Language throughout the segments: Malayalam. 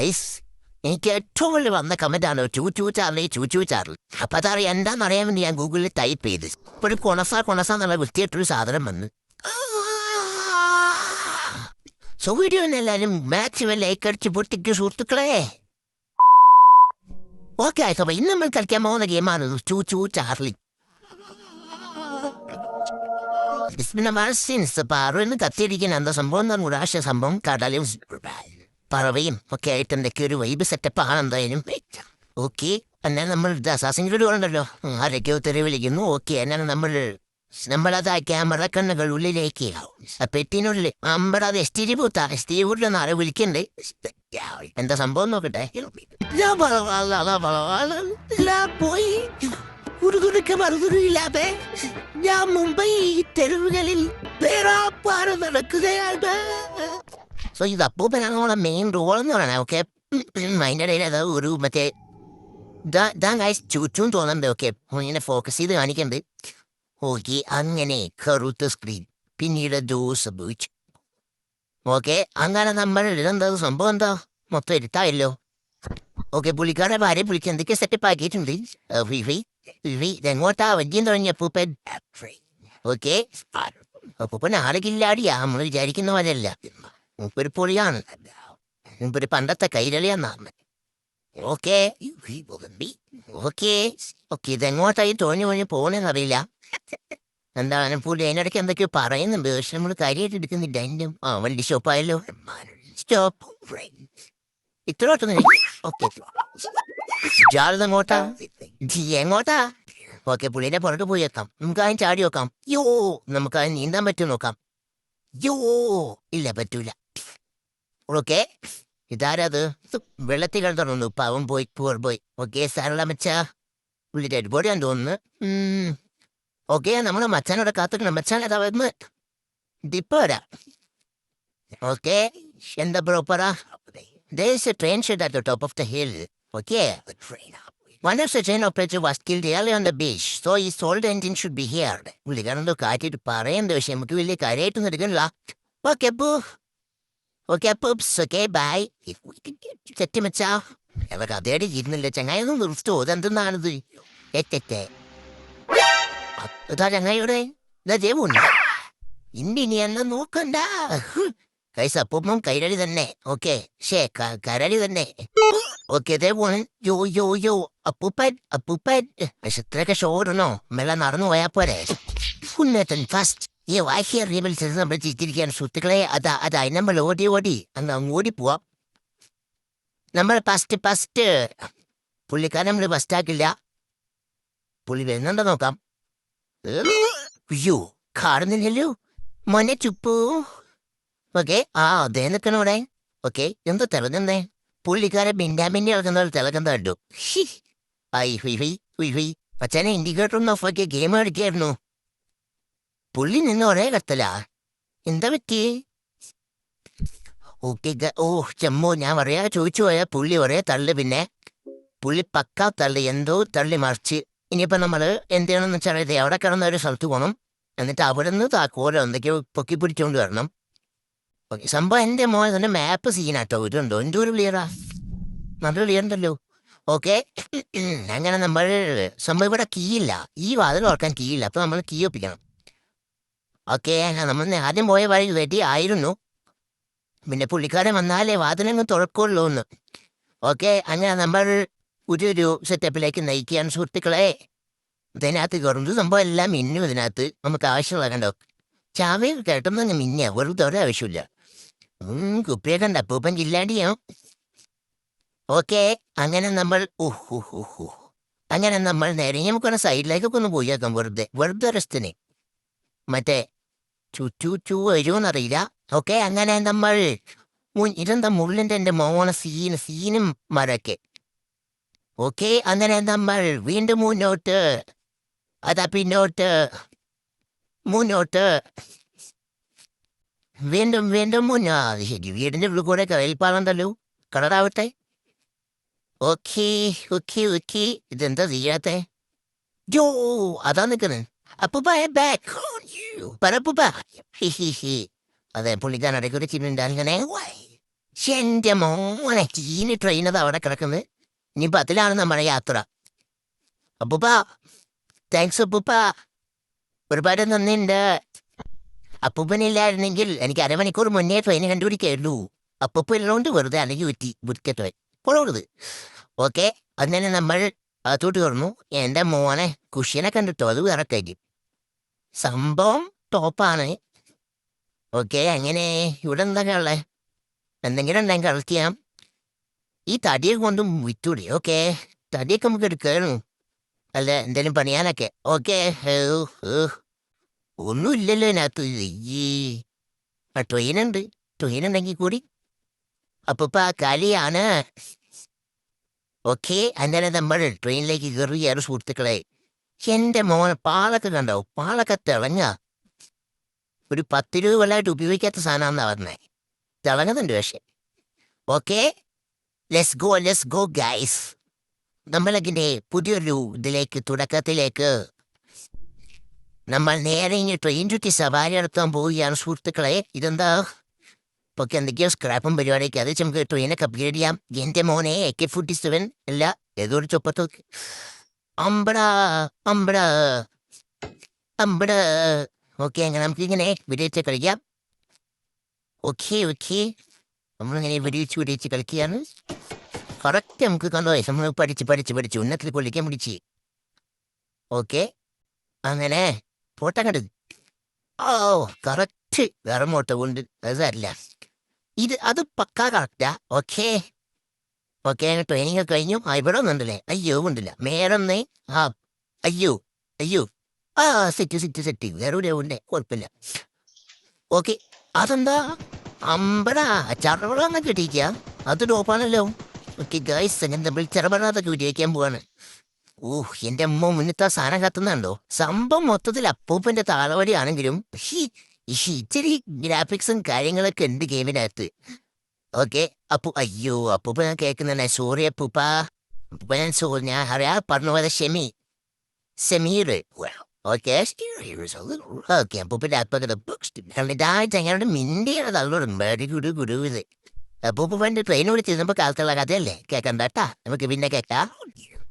ഐസ് എനിക്ക് ഏറ്റവും വലിയ വന്ന കമന്റാണ് ചൂ ചാർലി. അപ്പൊ അതറിയാം എന്താണെന്നറിയാൻ വേണ്ടി ഞാൻ ഗൂഗിളിൽ ടൈപ്പ് ചെയ്ത് ഇപ്പോഴും കൊണസ വൃത്തിയായിട്ടൊരു സാധനം വന്ന്. സോ വീഡിയോന്ന് എല്ലാവരും മാക്സിമം ലൈക്ക് അടിച്ച് പൊട്ടിക്ക് സുഹൃത്തുക്കളെ. ഓക്കെ ആയിക്കോ, ഇന്ന് നമ്മൾ കളിക്കാൻ പോകുന്ന ഗെയിമാണ് ചൂ ചാർലി. പാറുന്ന് കത്തിയിരിക്കുന്ന എന്താ സംഭവം എന്ന് പറഞ്ഞ സംഭവം കടലും പറവയും ഒക്കെ ആയിട്ട് എന്തൊക്കെ ഒരു വൈബ് സെറ്റപ്പ് ആണ് എന്തായാലും. ഓക്കെ, എന്നാൽ നമ്മൾ അസാസിൻ്റെ ഉണ്ടല്ലോ, ആരൊക്കെയോ തെറി വിളിക്കുന്നു. ഓക്കെ, എന്നാൽ നമ്മളത് ആ ക്യാമറ കണ്ണുകൾ ഉള്ളിലേക്ക് പെട്ടിനുള്ളിൽ അത് എസ്റ്റിരി ബൂട്ടിലൊന്ന് ആരെ വിളിക്കണ്ടേ. എന്താ സംഭവം നോക്കട്ടെ. പോയി മറുതുരില്ലാതെ ഞാൻ മുംബൈ തെരുവുകളിൽ നടക്കുകയാണ്. സോ ഇത് അപ്പൂപ്പനാണ് മെയിൻ റോൾ എന്ന് പറയണേ. ഓക്കെ, അതിൻ്റെ ഇടയിൽ അത് ഒരു മറ്റേ ചൂച്ചും തോന്നുന്നുണ്ട്. ഓക്കെ, ഇങ്ങനെ ഫോക്കസ് ചെയ്ത് കാണിക്കണ്ട്. ഓക്കെ, അങ്ങനെ കറുത്ത സ്ക്രീൻ പിന്നീട് സംഭവിച്ചു. ഓക്കെ, അങ്ങനെ നമ്മൾ ഇതെന്താ സംഭവം, എന്താ മൊത്തം ഇരുട്ടായല്ലോ. ഓക്കെ, പുള്ളിക്കാരെ ഭാര്യ പുള്ളിക്ക് എന്തൊക്കെ സെറ്റപ്പ് ആക്കിയിട്ടുണ്ട്. ഇതെങ്ങോട്ടാ വജ്യം തുടങ്ങിയ അപ്പൂപ്പൻ. ഓക്കെ, അപ്പൂപ്പൻ ആരെങ്കിലാടിയാ, നമ്മൾ വിചാരിക്കുന്ന പോലെയല്ല. മൂപ്പൊരു പൊളിയാണ്, മൂപ്പൊരു പണ്ടത്തെ കൈരളിയാന്നാണ്. ഓക്കെ ഓക്കെ ഓക്കെ ഇതെങ്ങോട്ടായി തോന്നി പോണെന്നറിയില്ല. എന്താണ് പുള്ളി അതിനിടയ്ക്ക് എന്തൊക്കെയോ പറയുന്നുണ്ട്, പക്ഷെ നമ്മൾ കാര്യമായിട്ട് എടുക്കുന്നില്ല. അതിൻ്റെ വണ്ടി ഷോപ്പായല്ലോ. സ്റ്റോപ്പ് ഇത്രയോട്ടൊന്നും. ഓക്കെ, എങ്ങോട്ടാ എങ്ങോട്ടാ. ഓക്കെ, പുള്ളിനെ പുറത്ത് പോയി എത്താം. നമുക്ക് അതിന് ചാടി നോക്കാം. നമുക്ക് അതിന് നീന്താൻ പറ്റും നോക്കാം. ഇല്ല, പറ്റൂല. ഓക്കെ, ഇതാരത് വെള്ളത്തിൽ കിടന്നു പാവം പോയി പോയി. ഓക്കെ, സാരല്ല മച്ചാ, പുള്ളി ഡെഡ് ബോഡിയാന്ന് തോന്നുന്നു. ഓക്കെ, നമ്മളെ മച്ചാനോടെ കാത്തിക്കണം. മച്ചാൻ അതാ വരുന്നു, ഇതിപ്പോ വരാം. ഓക്കെ, എന്താ ബ്രോപ്പറാ. There is a train shed at the top of the hill. Okay. One of the train operators was killed early on the beach, so his old engine should be here. പുള്ളിക്കാരന്തോ കാറ്റിട്ട് പറയുന്ന പക്ഷെ നമുക്ക് വലിയ കാര്യമായിട്ടൊന്നും എടുക്കണില്ല. ഓക്കെ അപ്പൂ, ഓക്കെ അപ്പൂപ്സ്, ഓക്കെ ബൈ. സെറ്റ് മച്ചാ. എവിടെ അതേടെ ഇരുന്നില്ല ചങ്ങായൊന്നും നിർത്തോ. അതെന്തെന്നാണിത്. ഇതാ ചങ്ങായിയുടെ ഇതാ ജേവുണ്ട്. ഇനി എല്ലാം നോക്കണ്ട. കൈസ് അപ്പൂപ്പം കൈരളി തന്നെ. ഓക്കെ, കരളി തന്നെ. ഓക്കെ, അതേപോലെ യോ അപ്പൂപ്പൻ പക്ഷെ ഇത്രയൊക്കെ ഷോറിനോ മെല്ലെ നടന്നു പോയാ പോരെ. ഉന്നതൻ ഫസ്റ്റ് നമ്മൾ ചിരിച്ചിരിക്കുകയാണ് സുഹൃത്തുക്കളെ. അതായി നമ്മൾ ഓടി അങ്ങ് ഓടി പോവാം. നമ്മൾ ഫസ്റ്റ് പുള്ളിക്കാരൻ നമ്മൾ ഫസ്റ്റാക്കില്ല. പുള്ളി വരുന്നുണ്ടോ നോക്കാം. അയ്യോ, കാണുന്നില്ലല്ലോ മോനെ ചുപ്പു. ഓക്കെ, അതേ നിൽക്കണോടെ. ഓക്കെ, എന്താ തിളങ്ങുന്നേ. പുള്ളിക്കാരെ ബിൻഡാമിൻ്റെ ഇളക്കുന്ന തിളക്കം കണ്ടു. പച്ചനെ ഇൻഡിക്കേറ്റർ ഒന്ന് ഓഫാക്കിയ ഗെയിം കളിക്കായിരുന്നു. പുള്ളി നിന്ന് ഒരേ കത്തല. എന്താ പറ്റി. ഓക്കെ, ചെമ്മോ, ഞാൻ പറയാ ചോദിച്ചു പോയാ പുള്ളി ഒരേ തള്ളു. പിന്നെ പുള്ളി പക്കാ തള്ളി, എന്തോ തള്ളി മറിച്ച്. ഇനിയിപ്പോൾ നമ്മൾ എന്ത് ചെയ്യണമെന്ന് വെച്ചാൽ അവിടെ കിടന്ന ഒരു സ്ഥലത്ത് പോകണം. എന്നിട്ട് അവിടെ നിന്ന് താക്കോലോ എന്തൊക്കെയോ പൊക്കി പിടിച്ചുകൊണ്ട് വരണം. ഓക്കെ, സംഭവം എൻ്റെ മോൻ തന്നെ മാപ്പ് സീനാട്ടോ. ഇതുണ്ടോ എന്തോ ഒരു ക്ലിയറാ, നല്ല ക്ലിയർ ഉണ്ടല്ലോ. ഓക്കെ, അങ്ങനെ നമ്മൾ സംഭവം ഇവിടെ കീയില്ല, ഈ വാതിൽ ഓർക്കാൻ കീയില്ല. അപ്പോൾ നമ്മൾ കീ ഒപ്പിക്കണം. ഓക്കെ, നമ്മൾ ആദ്യം പോയ വഴി റെഡി ആയിരുന്നു. പിന്നെ പുള്ളിക്കാരൻ വന്നാലേ വാതിലങ്ങ് തുറക്കുള്ളൂ എന്ന്. ഓക്കെ, അങ്ങനെ നമ്മൾ ഒരു സെറ്റപ്പിലേക്ക് നയിക്കുകയാണ് സുഹൃത്തുക്കളെ. ഇതിനകത്ത് കയറുന്നത് സംഭവം എല്ലാം മിന്നും. ഇതിനകത്ത് നമുക്ക് ആവശ്യമുള്ള കണ്ടോ ചാവേ കേട്ടൊന്നും അങ്ങ് മിന്ന, വെറുതെ ഒരു ആവശ്യമില്ല. കുപ്പിയെ കണ്ട അപ്പൂപ്പൻ ജില്ലാണ്ടിയോ. ഓക്കെ, അങ്ങനെ നമ്മൾ നേരെ നമുക്കൊന്ന് സൈഡിലേക്കൊക്കെ ഒന്ന് പോയേക്കാം. വെറുതെ രസത്തിന് മറ്റേ ചു വരുമെന്നറിയില്ല. ഓക്കെ, അങ്ങനെ നമ്മൾ ഇതെന്താ മുള്ളിൻ്റെ എൻ്റെ മോണ സീനും മരക്കെ. ഓക്കെ, അങ്ങനെ നമ്മൾ വീണ്ടും മുന്നോട്ട് മുന്നോട്ട് വീണ്ടും ശരി, വീടിൻ്റെ ഉള്ളിൽ കൂടെ കയൽപ്പാടുണ്ടല്ലോ. കളറാവട്ടെ. ഓക്കെ, ഇതെന്താ ചെയ്യാത്തെ. അതാ നിൽക്കുന്നത്. അപ്പൂപ്പ പറപ്പൂപ്പ. അതെ, പുള്ളിക്കാരൻ ഇടയ്ക്ക് ഒരു ചിന്നുണ്ട്. അങ്ങനെ എന്റെ മോനെ ചീനി ട്രെയിനത് അവിടെ കിടക്കുന്നത്. ഇനിയിപ്പോൾ അതിലാണ് നമ്മുടെ യാത്ര. അപ്പൂപ്പ, താങ്ക്സ് അപ്പൂപ്പ, ഒരുപാട് നന്ദിയുണ്ട്. അപ്പൂപ്പനില്ലായിരുന്നെങ്കിൽ എനിക്ക് അരമണിക്കൂർ മുന്നേ ട്രെയിൻ കണ്ടുപിടിക്കായിരുന്നു. അപ്പൂപ്പ ഉള്ളതുകൊണ്ട് വെറുതെ അല്ലെങ്കിൽ വിറ്റിട്ട് പോളത്. ഓക്കെ, അങ്ങനെ നമ്മൾ അകത്തോട്ട് തുറന്നു. എൻ്റെ മോനെ കുഷ്യനെ കണ്ടിട്ടോ, അത് വേറെ കാര്യം. സംഭവം ടോപ്പാണ്. ഓക്കെ, അങ്ങനെ ഇവിടെ എന്തൊക്കെ ഉള്ളത്? എന്തെങ്കിലും ഉണ്ടെങ്കിൽ കളിക്കാം. ഈ തടിയൊക്കെ കൊണ്ടും വിറ്റൂടെ? ഓക്കെ, തടിയൊക്കെ നമുക്ക് എടുക്കായിരുന്നു, അല്ല എന്തെങ്കിലും പണിയാനൊക്കെ. ഓക്കെ, ഒന്നുമില്ലല്ലോ ഇതിനകത്ത്. ഈ ട്രെയിനുണ്ട്, ട്രെയിൻ ഉണ്ടെങ്കിൽ കൂടി അപ്പൂപ്പ കളിയാണ്. ഓക്കെ, അങ്ങനെ നമ്മൾ ട്രെയിനിലേക്ക് കയറിയാണ് സുഹൃത്തുക്കളെ. എൻ്റെ മോൻ പാലൊക്കെ കണ്ടോ? പാലൊക്കെ തിളങ്ങ. ഒരു 10 രൂപ കൊല്ലമായിട്ട് ഉപയോഗിക്കാത്ത സാധനമാണെന്നാ പറഞ്ഞേ. തിളങ്ങുന്നുണ്ട് പക്ഷെ. Okay, let's go guys. നമ്മളതിൻ്റെ പുതിയൊരു ഇതിലേക്ക്, തുടക്കത്തിലേക്ക് നമ്മൾ നേരെ ഇനി ട്രെയിൻ ചുറ്റി സവാരി നടത്താൻ പോവുകയാണ് സുഹൃത്തുക്കളെ. ഇതെന്താ ഇപ്പൊക്കെ എന്തൊക്കെയോ സ്ക്രാപ്പും പരിപാടിയൊക്കെ, അത് നമുക്ക് ട്രെയിനൊക്കെ അപ്ഗ്രേഡ് ചെയ്യാം. എൻ്റെ മോനെ AK-47 അല്ല, ഏതോ ഒരു ചൊപ്പത്തൊക്കെ. അമ്പട അമ്പട അമ്പട. ഓക്കെ, അങ്ങനെ നമുക്കിങ്ങനെ വെടിവെച്ച് കളിക്കാം. ഓക്കെ, നമ്മളിങ്ങനെ വെടിവെച്ച് കളിക്കുകയാണ്. കറക്റ്റ് നമുക്ക് കണ്ടോ, നമ്മൾ പഠിച്ച് ഉന്നത്തിൽ കൊള്ളിക്കാൻ പിടിച്ച്. ഓക്കെ, അങ്ങനെ ഫോട്ടോ കണ്ടത്. ഓ കറക്റ്റ് വേറെ മോട്ടോ കൊണ്ട് അതല്ല അത് പക്കാ കറക്റ്റാ. ഓക്കെ, ട്രെയിനിങ് ഒക്കെ കഴിഞ്ഞു. ഇവിടെ ഒന്നുണ്ടല്ലേ? അയ്യോ ഉണ്ടല്ല, മേലൊന്നേ. ആ അയ്യോ ആ സെറ്റ് വേറെ ഒരു ഉണ്ട്, കുഴപ്പമില്ല. ഓക്കെ, അതെന്താ അമ്പടാ ചറവളൊന്നും കിട്ടിയിക്ക? അത് ടോപ്പാണല്ലോ. ഓക്കെ ഗൈസ്, അങ്ങനെ നമ്മൾ ചെറുപടാതൊക്കെ ഉപയോഗിക്കാൻ പോവാണ്. എൻ്റെ അമ്മ മുന്നത്തെ സാധനം കത്തുന്നുണ്ടോ? സംഭവം മൊത്തത്തിൽ അപ്പൂപ്പൻ്റെ താളവടിയാണെങ്കിലും ഇച്ചിരി ഗ്രാഫിക്സും കാര്യങ്ങളൊക്കെ ഉണ്ട് ഗെയിമിനകത്ത്. ഓക്കെ, അപ്പൂപ്പ ഞാൻ കേൾക്കുന്നുണ്ടേ. സോറി അപ്പൂപ്പ, ഞാൻ അറിയാ പറഞ്ഞു പോയത് ഷമീർ. ഓക്കെ, അപ്പൂപ്പൻ്റെ അപ്പൂപ്പൻ്റെ മിണ്ടിയാണ് തള്ളോടും ഗുരു ഇത്. അപ്പൂപ്പൻ്റെ ട്രെയിൻ വിളിച്ചിരുന്നപ്പോൾ കാലത്തുള്ള കഥയല്ലേ, കേൾക്കണ്ടാട്ടാ, നമുക്ക് പിന്നെ കേൾക്കാം.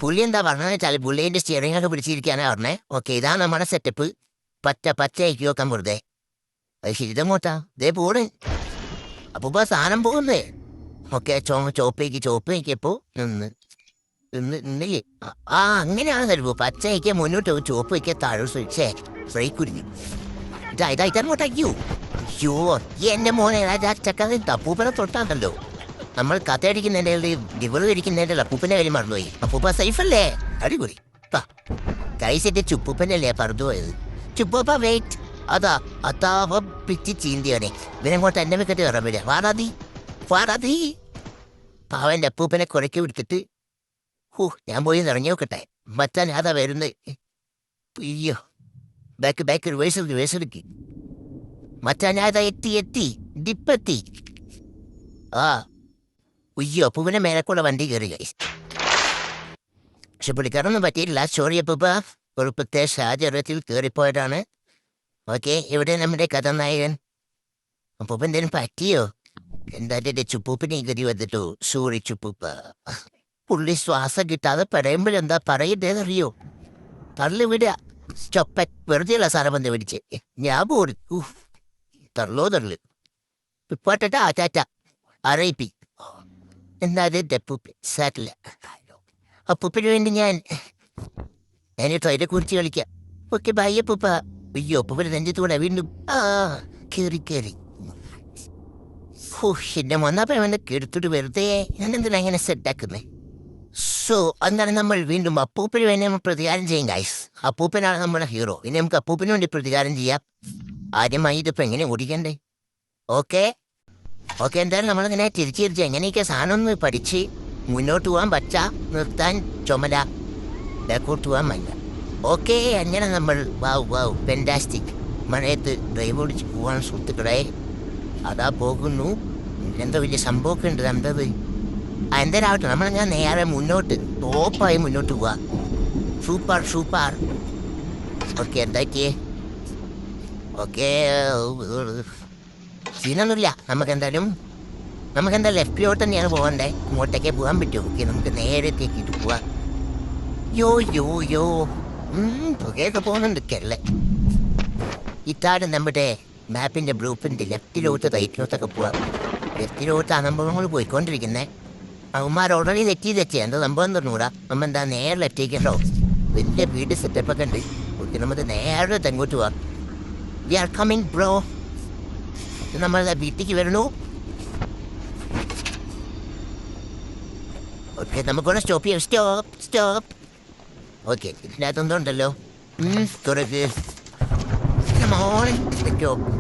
പുള്ളി എന്താ പറഞ്ഞതെന്ന് വെച്ചാൽ പുള്ളിൻ്റെ സ്റ്റിയറിംഗ് ഒക്കെ പിടിച്ചിരിക്കാനാണ് പറഞ്ഞേ. ഓക്കെ, ഇതാണ് നമ്മുടെ സെറ്റപ്പ്. പച്ചയ്ക്ക് വെക്കാൻ വെറുതെ. അത് ശരിതങ്ങോട്ടാ ദേ പോണ്. അപ്പൂപ്പ സാധനം പോകുന്നേ. ഓക്കെ, ചോപ്പേക്കപ്പോ നിന്നില്ലേ? അങ്ങനെയാണ് തരുമ്പോ പച്ചയ്ക്ക് മുന്നോട്ട് ചോപ്പ് വയ്ക്കുക, താഴെ ഫ്രൈക്കുരുങ്ങി. ഇതങ്ങോട്ടയ്യോ. എൻ്റെ മോനെ ചക്കത് അപ്പൂപ്പനെ തൊട്ടാണല്ലോ. നമ്മൾ കഥയടിക്കുന്നതിൻ്റെ ഡിവർ ഇരിക്കുന്നതിൻ്റെ അപ്പൂപ്പൻ്റെ കാര്യം മറന്നുപോയി. അപ്പൂപ്പ സേഫല്ലേ? അടിപൊളി. കൈസെറ്റ് ചുപ്പൂപ്പനല്ലേ പറന്നുപോയത്. ചുപ്പൂപ്പ വെയിറ്റ്. അതാ പിച്ചി ചീന്തിയോനെ. ഇവനങ്ങോട്ട് എന്നെ വെക്കട്ട് കയറാൻ വരിക. വാറാതി പാവൻ്റെ അപ്പൂപ്പനെ കുറയ്ക്ക് വിടുത്തിട്ട് ഞാൻ പോയി ഇറങ്ങി നോക്കട്ടെ. മച്ചാൻ അതാ വരുന്നത്. അയ്യോ, ബാക്ക് വേസെടുക്കി. മച്ചാൻ അതാ എത്തി ഡിപ്പെത്തി. ഉയ്യോ, അപ്പൂപ്പനെ മേലക്കുള്ള വണ്ടി കയറി. പക്ഷെ പുള്ളിക്കാരൊന്നും പറ്റിയില്ല. സോറി അപ്പൂപ്പ, ഒരു പ്രത്യേക സാഹചര്യത്തിൽ കയറിപ്പോയതാണ്. ഓക്കെ, ഇവിടെ നമ്മുടെ കഥാനായകൻ. അപ്പൂപ്പ എന്തേലും പറ്റിയോ? എന്താ ചുപ്പൂപ്പിനെ ഗതി വന്നിട്ടോ? സോറി ചുപ്പൂപ്പ. പുള്ളി ശ്വാസം കിട്ടാതെ പറയുമ്പോഴെന്താ പറയണ്ടേന്നറിയോ? തള്ളി വിടുക. വെറുതെയുള്ള സാധനം വന്ന് പിടിച്ച് ഞാൻ പോരും. തള്ളു ഇപ്പോട്ടാ ടാറ്റ അറിയിപ്പി. എന്നാ അതെൻ്റെ അപ്പൂപ്പൻ സാറ്റില്ല. അപ്പൂപ്പന് വേണ്ടി ഞാൻ ട്രെയിനെ കുറിച്ച് കളിക്കാം. ഓക്കെ ബൈ അപ്പൂപ്പ. അയ്യോ, അപ്പൂപ്പന് നെഞ്ചത്തൂടെ വീണ്ടും കയറി. എന്നെ വന്നപ്പോ അവനെ കെടുത്തിട്ട് വെറുതെ ഞാനെന്തിനാ അങ്ങനെ സെറ്റാക്കുന്നേ? സോ അങ്ങനെ നമ്മൾ വീണ്ടും അപ്പൂപ്പന് വേണ്ടി നമ്മൾ പ്രതികാരം ചെയ്യും ഗൈസ്. അപ്പൂപ്പനാണ് നമ്മുടെ ഹീറോ. ഇനി നമുക്ക് അപ്പൂപ്പന് വേണ്ടി പ്രതികാരം ചെയ്യാം. ആദ്യമായി ഇതിപ്പോൾ എങ്ങനെ ഓടിക്കണ്ടേ? ഓക്കെ, എന്തായാലും നമ്മളിങ്ങനെ തിരിച്ച് എങ്ങനെയൊക്കെ സാധനം ഒന്ന് പഠിച്ച് മുന്നോട്ട് പോകാൻ പറ്റാ, നിർത്താൻ ചുമല, ബാക്കോട്ട് പോകാൻ മഞ്ഞ. ഓക്കെ, അങ്ങനെ നമ്മൾ വാവ് ഫെൻറ്റാസ്റ്റിക് മഴയത്ത് ഡ്രൈവ് ഓടിച്ച് പോകാൻ സുഹൃത്തുക്കളെ. അതാ പോകുന്നു. എന്തോ വലിയ സംഭവമൊക്കെ ഉണ്ട്. എന്തത്? എന്തായാലാവട്ടെ, നമ്മളങ്ങനെ നേരെ മുന്നോട്ട് ടോപ്പായി മുന്നോട്ട് പോവാ. സൂപ്പർ. ഓക്കെ, എന്താക്കിയേ? ഓക്കെ, സീനൊന്നുമില്ല. നമുക്കെന്തായാലും നമുക്കെന്താ ലെഫ്റ്റിലോട്ട് തന്നെയാണ് പോകണ്ടേ? ഇങ്ങോട്ടേക്ക് പോകാൻ പറ്റുമോ? ഓക്കെ, നമുക്ക് നേരെ തേക്കിട്ട് പോവാം. യോ യോ യോ പുകയൊക്കെ പോകുന്നുണ്ടല്ലേ. ഇതാണ് നമ്മുടെ മാപ്പിൻ്റെ ബ്ലൂ പ്രിന്റ്. ലെഫ്റ്റിലോട്ട് റൈറ്റിലോട്ടൊക്കെ പോവാം. ലെഫ്റ്റിലോട്ടാണ് നമ്മൾ പോയിക്കൊണ്ടിരിക്കുന്നത്. അവന്മാർ ഓൾറെഡി തെറ്റി എന്താ സംഭവം പറഞ്ഞൂടാ. നമ്മ എന്താ നേരെ ലെഫ്റ്റേക്കല്ലോ. വലിയ വീട് സെറ്റപ്പൊക്കെ ഉണ്ട്. ഓക്കെ, നമുക്ക് നേരെ തെങ്ങോട്ട് പോവാം. We are coming bro. നമ്മൾ വീട്ടിലേക്ക് വരണു. ഓക്കെ, നമുക്കൊന്ന് സ്റ്റോപ്പ് ചെയ്യാം. സ്റ്റോപ്പ്. ഓക്കെ, ഇതിനകത്തൊന്നുണ്ടല്ലോ. തുറക്ക്.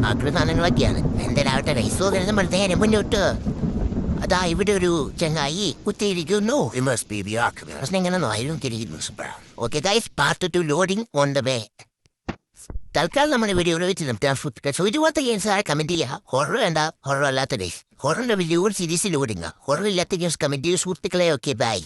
ആക്രി സാധനങ്ങളൊക്കെയാണ്. എന്തായാലും റൈസോ നമ്മൾ നേരെ മുന്നോട്ട്. അതാ ഇവിടെ ഒരു ചങ്ങായി കുത്തിയിരിക്കുന്നു. എങ്ങനെയാണോ ആയിരുന്നു തിരിക്കുന്നു. Okay guys, part 2 loading on the way. തൽക്കാലം നമ്മുടെ വീഡിയോയിൽ വെച്ച് നിർത്താൻ ഇതുപോലത്തെ ഗെയിംസ് കമൻറ്റ് ചെയ്യുക. ഹൊറർ വേണ്ട, ഹൊറർ അല്ലാത്ത ഗെയിംസ്. ഹൊററിൻ്റെ വീഡിയോകൾ സീരീസ് ലോഡിംഗ്. ഹൊറർ ഇല്ലാത്ത ഗെയിംസ് കമൻറ്റ് ചെയ്യുക സുഹൃത്തുക്കളെ. Okay bye.